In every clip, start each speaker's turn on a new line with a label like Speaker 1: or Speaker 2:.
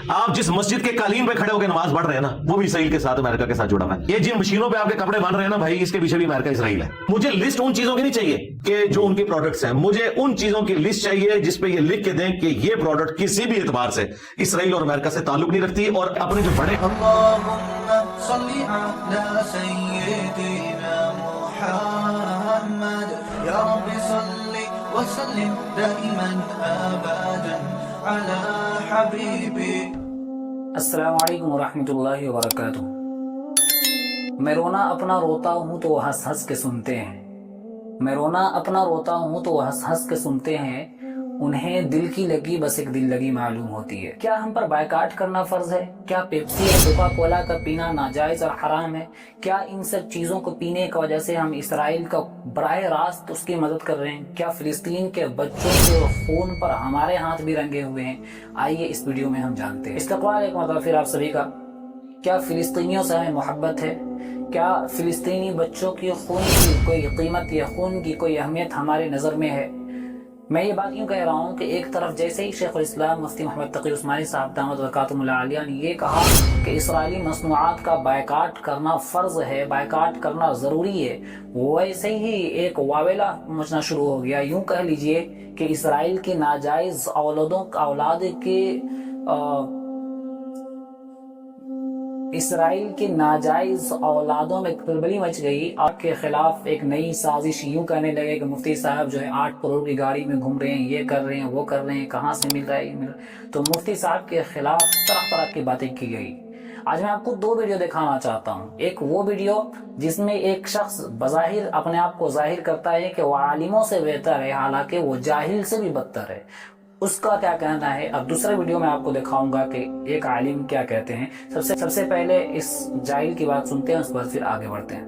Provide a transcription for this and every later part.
Speaker 1: آپ جس مسجد کے قالین پہ کھڑے ہو کے نماز پڑھ رہے ہیں نا، وہ بھی اسرائیل کے ساتھ، امریکہ کے ساتھ جڑا ہوا ہے۔ یہ جن مشینوں پہ آپ کے کپڑے بن رہے ہیں نا بھائی، اس کے پیچھے بھی امریکہ اسرائیل ہے۔ مجھے لسٹ ان چیزوں کی نہیں چاہیے کہ جو ان کی پروڈکٹس ہیں، مجھے ان چیزوں کی لسٹ چاہیے جس پہ یہ لکھ کے دیں کہ یہ پروڈکٹ کسی بھی اعتبار سے اسرائیل اور امریکہ سے تعلق نہیں رکھتی، اور اپنے جو بڑے
Speaker 2: صلی علی سیدنا محمد یا رب صلی وسلم دائما ابدا علی حبیبی۔
Speaker 3: السلام علیکم ورحمۃ اللہ وبرکاتہ۔ میں رونا اپنا روتا ہوں تو وہ ہنس ہنس کے سنتے ہیں، میں رونا اپنا روتا ہوں تو وہ ہنس ہنس کے سنتے ہیں، انہیں دل کی لگی بس ایک دل لگی معلوم ہوتی ہے۔ کیا ہم پر بائیکاٹ کرنا فرض ہے؟ کیا پیپسی اور کوکا کولا کا پینا ناجائز اور حرام ہے؟ کیا ان سب چیزوں کو پینے کی وجہ سے ہم اسرائیل کا براہ راست اس کی مدد کر رہے ہیں؟ کیا فلسطین کے بچوں کے خون پر ہمارے ہاتھ بھی رنگے ہوئے ہیں؟ آئیے اس ویڈیو میں ہم جانتے ہیں۔ استقبال ایک مرتبہ پھر آپ سبھی کا۔ کیا فلسطینیوں سے ہمیں محبت ہے؟ کیا فلسطینی بچوں کی خون کی کوئی قیمت یا خون کی کوئی اہمیت ہمارے نظر میں ہے؟ میں یہ بات یوں کہہ رہا ہوں کہ ایک طرف جیسے ہی شیخ الاسلام مفتی محمد تقی عثمانی صاحب دامت برکاتہم العالیہ نے یہ کہا کہ اسرائیلی مصنوعات کا بائیکاٹ کرنا فرض ہے، بائیکاٹ کرنا ضروری ہے، ویسے ہی ایک واویلا مچنا شروع ہو گیا۔ یوں کہہ لیجئے کہ اسرائیل کی ناجائز اسرائیل کی ناجائز اولادوں میں کھلبلی مچ گئی، آپ کے خلاف ایک نئی سازش۔ یوں کہنے لگے کہ مفتی صاحب جو ہے 8 کروڑ کی گاڑی میں گھوم رہے ہیں، یہ کر رہے ہیں، وہ کر رہے ہیں، کہاں سے مل رہا ہے یہ مل رہا ہے۔ تو مفتی صاحب کے خلاف طرح طرح کی باتیں کی گئی۔ آج میں آپ کو 2 ویڈیو دکھانا چاہتا ہوں۔ ایک وہ ویڈیو جس میں ایک شخص بظاہر اپنے آپ کو ظاہر کرتا ہے کہ وہ عالموں سے بہتر ہے، حالانکہ وہ جاہل سے بھی بدتر ہے، اس کا کیا کہنا ہے۔ اب دوسرے ویڈیو میں آپ کو دکھاؤں گا کہ ایک عالم کیا کہتے ہیں۔ سب سے پہلے اس جاہل کی بات سنتے ہیں، اس پر پھر آگے بڑھتے ہیں۔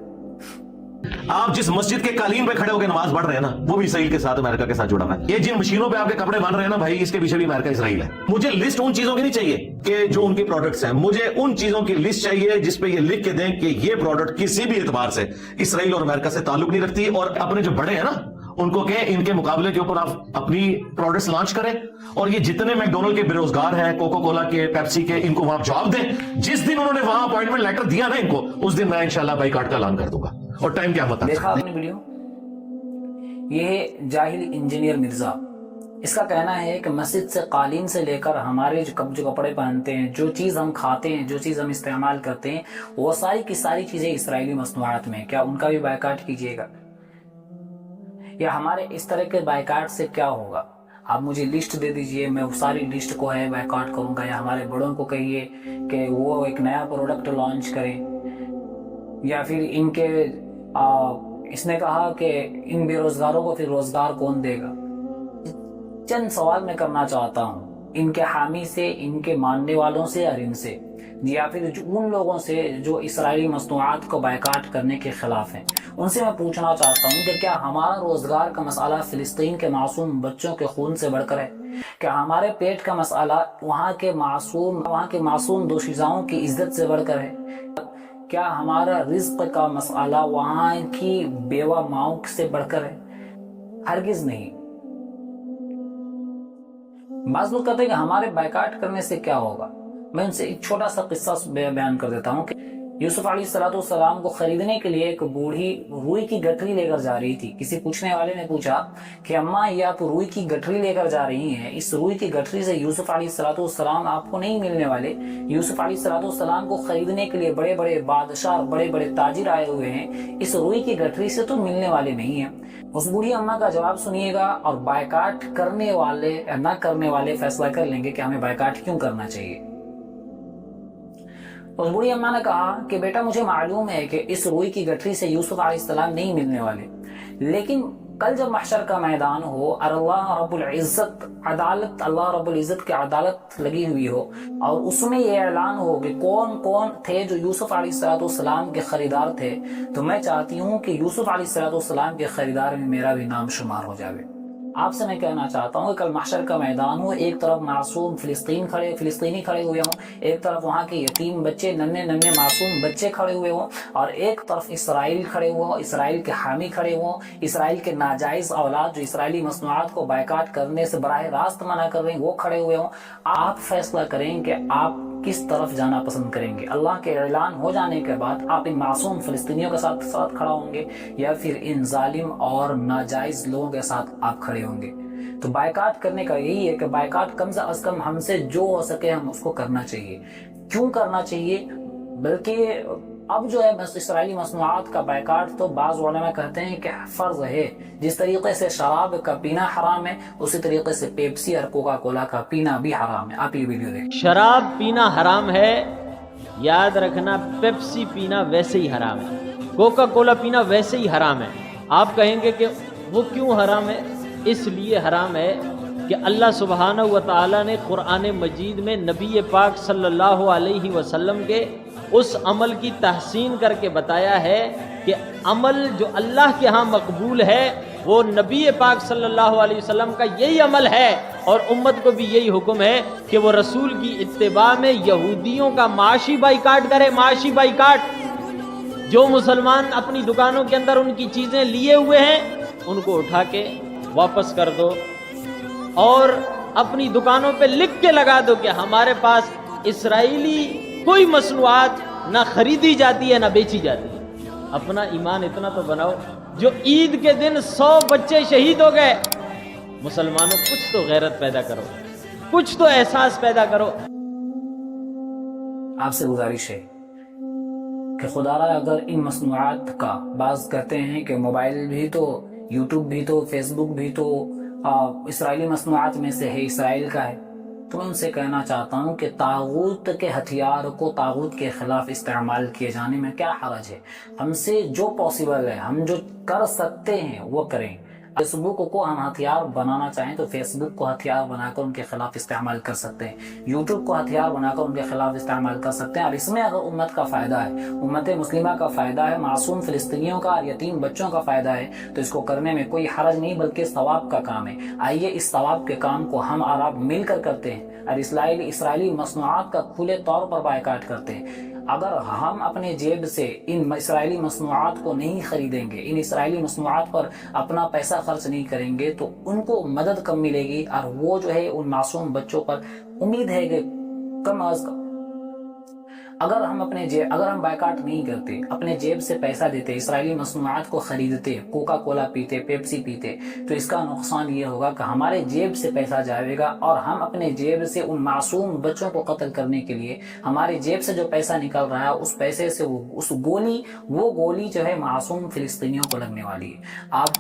Speaker 1: آپ جس مسجد کے قالین پہ کھڑے ہو کے نماز پڑھ رہے ہیں نا، وہ بھی اسرائیل کے ساتھ، امریکہ کے ساتھ جڑا ہوا ہے۔ یہ جن مشینوں پہ آپ کے کپڑے بن رہے ہیں نا بھائی، اس کے پیچھے بھی امریکہ اسرائیل ہے۔ مجھے لسٹ ان چیزوں کی نہیں چاہیے کہ جو ان کی پروڈکٹس ہیں، مجھے ان چیزوں کی لسٹ چاہیے جس پہ یہ لکھ کے دیں کہ یہ پروڈکٹ کسی بھی اعتبار سے اسرائیل اور امریکہ سے تعلق نہیں رکھتی، اور اپنے جو بڑے ہیں نا ان کو کہیں ان کے مقابلے کے اوپر آپ اپنی پروڈکٹس لانچ کریں، اور یہ جتنے میک ڈونلڈ کے بے روزگار ہیں، کوکا کولا کے، پیپسی کے، ان کو وہاں جواب دیں۔ جس دن انہوں نے وہاں اپوائنٹمنٹ لیٹر دیا نا ان کو، اس دن میں انشاءاللہ بائیکاٹ کا اعلان کر دوں گا، اور ٹائم کیا بتا۔
Speaker 3: دیکھا آپ نے ویڈیو؟ یہ ہے جاہل انجینئر مرزا۔ اس کا کہنا ہے کہ مسجد سے قالین سے لے کر ہمارے جو کپڑے پہنتے ہیں، جو چیز ہم کھاتے ہیں، جو چیز ہم استعمال کرتے ہیں، وہ ساری کی ساری چیزیں اسرائیلی مصنوعات میں۔ کیا ان کا بھی بائیکاٹ کیجیے گا؟ یا ہمارے اس طرح کے بائیکاٹ سے کیا ہوگا؟ آپ مجھے لسٹ دے دیجئے، میں وہ ساری لسٹ کو ہے بائیکاٹ کروں گا۔ یا ہمارے بڑوں کو کہیے کہ وہ ایک نیا پروڈکٹ لانچ کریں، یا پھر ان کے اس نے کہا کہ ان بے روزگاروں کو پھر روزگار کون دے گا؟ چند سوال میں کرنا چاہتا ہوں ان کے حامی سے، ان کے ماننے والوں سے، اور ان سے، یا پھر ان لوگوں سے جو اسرائیلی مصنوعات کو بائیکاٹ کرنے کے خلاف ہیں۔ ان سے میں پوچھنا چاہتا ہوں کہ کیا ہمارا روزگار کا مسئلہ فلسطین کے معصوم بچوں کے خون سے بڑھ کر ہے؟ کیا ہمارے پیٹ کا مسئلہ وہاں کے معصوم دوشیزاؤں کی عزت سے بڑھ کر ہے؟ کیا ہمارا رزق کا مسئلہ وہاں کی بیوہ ماؤں سے بڑھ کر ہے؟ ہرگز نہیں۔ بعض لوگ کہتے ہیں کہ ہمارے بائیکاٹ کرنے سے کیا ہوگا۔ میں ان سے ایک چھوٹا سا قصہ بیان کر دیتا ہوں کہ یوسف علیہ السلام کو خریدنے کے لیے ایک بوڑھی روئی کی گٹھری لے کر جا رہی تھی۔ کسی پوچھنے والے نے پوچھا کہ اماں یہ آپ روئی کی گٹھری لے کر جا رہی ہیں، اس روئی کی گٹھری سے یوسف علیہ السلام آپ کو نہیں ملنے والے۔ یوسف علیہ السلام کو خریدنے کے لیے بڑے بڑے بادشاہ اور بڑے بڑے تاجر آئے ہوئے ہیں، اس روئی کی گٹھری سے تو ملنے والے نہیں ہیں۔ اس بوڑھی اماں کا جواب سنیے گا، اور بائیکاٹ کرنے والے یا نہ کرنے والے فیصلہ کر لیں گے کہ ہمیں بائیکاٹ کیوں کرنا چاہیے۔ اس بوڑھی اماں نے کہا کہ بیٹا مجھے معلوم ہے کہ اس روئی کی گٹھری سے یوسف علیہ السلام نہیں ملنے والے، لیکن کل جب محشر کا میدان ہو اور اللہ رب العزت کی عدالت لگی ہوئی ہو، اور اس میں یہ اعلان ہو کہ کون کون تھے جو یوسف علیہ السلام کے خریدار تھے، تو میں چاہتی ہوں کہ یوسف علیہ السلام کے خریدار میں میرا بھی نام شمار ہو جائے۔ آپ سے میں کہنا چاہتا ہوں کہ کل محشر کا میدان ہو، ایک طرف معصوم فلسطینی کھڑے ہوئے ہوں، ایک طرف وہاں کے یتیم بچے، ننھے معصوم بچے کھڑے ہوئے ہوں، اور ایک طرف اسرائیل کھڑے ہوئے ہوں، اسرائیل کے حامی کھڑے ہوں، اسرائیل کے ناجائز اولاد جو اسرائیلی مصنوعات کو بائیکاٹ کرنے سے براہ راست منع کر رہے ہیں وہ کھڑے ہوئے ہوں۔ آپ فیصلہ کریں کہ آپ کس طرف جانا پسند کریں گے۔ اللہ کے اعلان ہو جانے کے بعد آپ ان معصوم فلسطینیوں کے ساتھ کھڑا ہوں گے یا پھر ان ظالم اور ناجائز لوگوں کے ساتھ آپ کھڑے ہوں گے؟ تو بائیکاٹ کرنے کا یہی ہے کہ بائیکاٹ کم از کم ہم سے جو ہو سکے ہم اس کو کرنا چاہیے۔ کیوں کرنا چاہیے؟ بلکہ اب جو ہے اسرائیلی مصنوعات کا بائیکاٹ تو بعض علماء کہتے ہیں کہ فرض ہے۔ جس طریقے سے شراب کا پینا حرام ہے، اسی طریقے سے پیپسی اور کوکا کولا کا پینا بھی حرام ہے۔ آپ یہ ویڈیو دیکھیں۔
Speaker 4: شراب پینا حرام ہے، یاد رکھنا پیپسی پینا ویسے ہی حرام ہے، کوکا کولا پینا ویسے ہی حرام ہے۔ آپ کہیں گے کہ وہ کیوں حرام ہے؟ اس لیے حرام ہے کہ اللہ سبحانہ و تعالی نے قرآن مجید میں نبی پاک صلی اللہ علیہ وسلم کے اس عمل کی تحسین کر کے بتایا ہے کہ عمل جو اللہ کے ہاں مقبول ہے وہ نبی پاک صلی اللہ علیہ وسلم کا یہی عمل ہے، اور امت کو بھی یہی حکم ہے کہ وہ رسول کی اتباع میں یہودیوں کا معاشی بائیکاٹ کرے۔ معاشی بائیکاٹ، جو مسلمان اپنی دکانوں کے اندر ان کی چیزیں لیے ہوئے ہیں ان کو اٹھا کے واپس کر دو، اور اپنی دکانوں پہ لکھ کے لگا دو کہ ہمارے پاس اسرائیلی کوئی مصنوعات نہ خریدی جاتی ہے نہ بیچی جاتی ہے۔ اپنا ایمان اتنا تو بناؤ، جو عید کے دن 100 بچے شہید ہو گئے، مسلمانوں کچھ تو غیرت پیدا کرو، کچھ تو احساس پیدا کرو۔
Speaker 3: آپ سے گزارش ہے کہ خدا را اگر ان مصنوعات کا، بعض کہتے ہیں کہ موبائل بھی تو، یوٹیوب بھی تو، فیس بک بھی تو اسرائیلی مصنوعات میں سے ہے، اسرائیل کا ہے، تو میں ان سے کہنا چاہتا ہوں کہ طاغوت کے ہتھیار کو طاغوت کے خلاف استعمال کیے جانے میں کیا حرج ہے؟ ہم سے جو پاسبل ہے، ہم جو کر سکتے ہیں وہ کریں۔ فیس بک کو ہم ہتھیار بنانا چاہیں تو فیس بک کو ہتھیار بنا کر ان کے خلاف استعمال کر سکتے ہیں، یوٹیوب کو ہتھیار بنا کر ان کے خلاف استعمال کر سکتے ہیں، اور اس میں اگر امت کا فائدہ ہے، امت مسلمہ کا فائدہ ہے، معصوم فلسطینیوں کا اور یتیم بچوں کا فائدہ ہے، تو اس کو کرنے میں کوئی حرج نہیں، بلکہ ثواب کا کام ہے۔ آئیے اس ثواب کے کام کو ہم اور آپ مل کر کرتے ہیں اور اسرائیلی مصنوعات کا کھلے طور پر بائیکاٹ کرتے ہیں۔ اگر ہم اپنے جیب سے ان اسرائیلی مصنوعات کو نہیں خریدیں گے، ان اسرائیلی مصنوعات پر اپنا پیسہ خرچ نہیں کریں گے، تو ان کو مدد کم ملے گی، اور وہ جو ہے ان معصوم بچوں پر امید ہے کہ کم از کم اگر ہم بائیکاٹ نہیں کرتے، اپنے جیب سے پیسہ دیتے، اسرائیلی مصنوعات کو خریدتے، کوکا کولا پیتے، پیپسی پیتے، تو اس کا نقصان یہ ہوگا کہ ہمارے جیب سے پیسہ جائے گا، اور ہم اپنے جیب سے ان معصوم بچوں کو قتل کرنے کے لیے ہمارے جیب سے جو پیسہ نکل رہا ہے، اس پیسے سے وہ گولی جو ہے معصوم فلسطینیوں کو لگنے والی ہے۔ آپ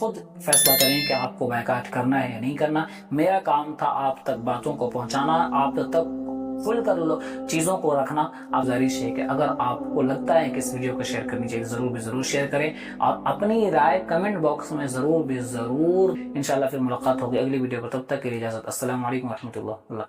Speaker 3: خود فیصلہ کریں کہ آپ کو بائیکاٹ کرنا ہے یا نہیں کرنا۔ میرا کام تھا آپ تک باتوں کو پہنچانا، آپ تک فل کر لو چیزوں کو رکھنا۔ آپ گزارش ہے کہ اگر آپ کو لگتا ہے کہ اس ویڈیو کو شیئر کرنی چاہیے، ضرور شیئر کریں، اور اپنی رائے کمنٹ باکس میں ضرور انشاءاللہ پھر ملاقات ہوگی اگلی ویڈیو پر۔ تب تک کے لیے اجازت، السلام علیکم ورحمۃ اللہ۔